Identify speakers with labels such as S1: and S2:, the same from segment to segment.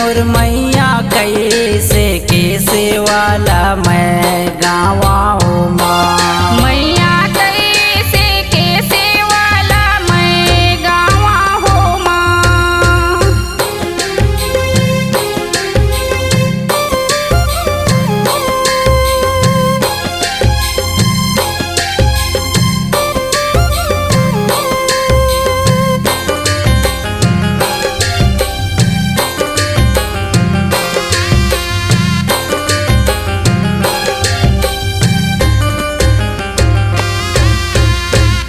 S1: मोर मैया कैसे कैसे वाला मैं गावा हो माँ।
S2: मैया कैसे कैसे वाला मैं गावा हो माँ।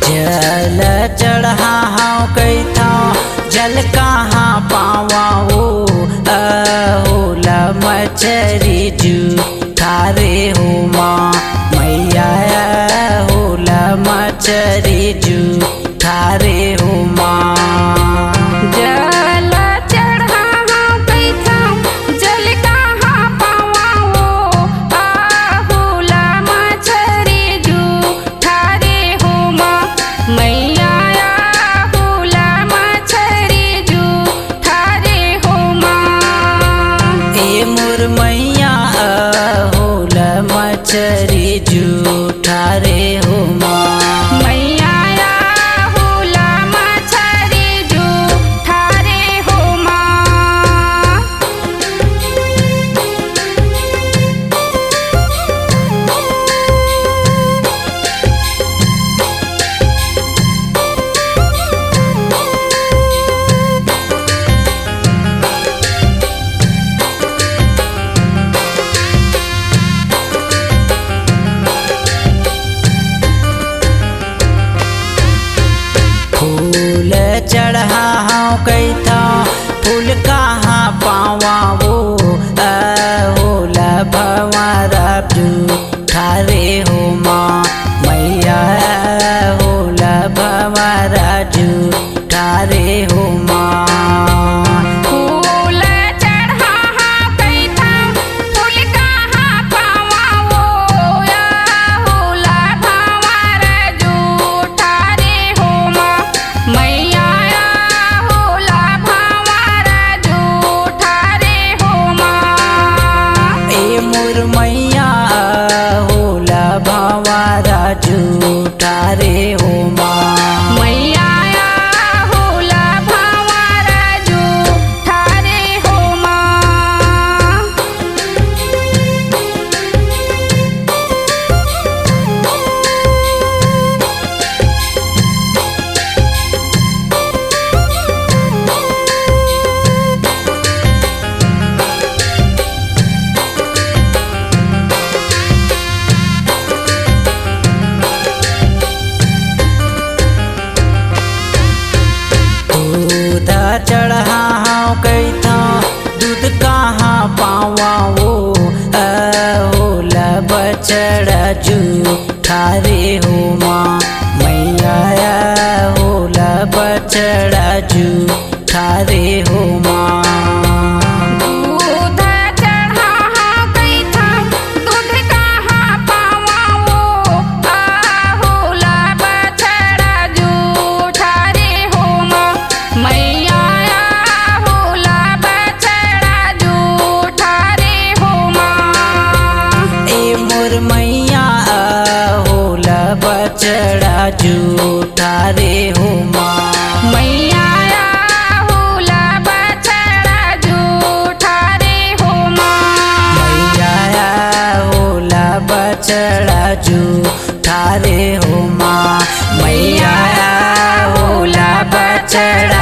S1: जल चढ़ा हाँ कैथा जल कहाँ पावा हो होला मछरी जू थारे हो माँ। मैया होला मछरी जू थारे हो माँ।
S2: जल चढ़ा हाँ कैथा जल कहाँ पावा हो होला मछरी जू थारे हो माँ। मैया होला मछरी जू थारे हो माँ।
S1: ए मोर मैया होला मछरी जू थारे हो माँ।
S2: मैया होला मछरी जू थारे हो माँ।
S1: फूल चढ़ा हाँ कैथा फूल कहाँ पावा वो होला भंवरा जू थारे हो माँ। मैया होला भंवरा जू थारे हो माँ।
S2: फूल चढ़ा हाँ कैथा फूल कहाँ पावा हो होला भंवरा जू थारे हो माँ। मैया होला भंवरा जू थारे हो माँ।
S1: ए मोर मैया होला भंवरा जू थारे हो माँ।
S2: मैया होला भंवरा जू थारे हो माँ।
S1: दूध चढ़ा हाँ कैथा दूध कहाँ पावा वो होला बछड़ा जू थारे हो माँ। मैया होला बछड़ा जू थारे हो माँ।
S2: दूध चढ़ा हाँ कैथा दूध कहाँ पावा हो होला बछड़ा जू थारे हो माँ। मैया होला बछड़ा जू थारे हो माँ।
S1: ए मोर मैया होला बछड़ा जू थारे हो माँ।
S2: मैया होला बछड़ा जू थारे हो माँ।
S1: मैया होला बछड़ा जू थारे हो माँ। मैया होला बछड़ा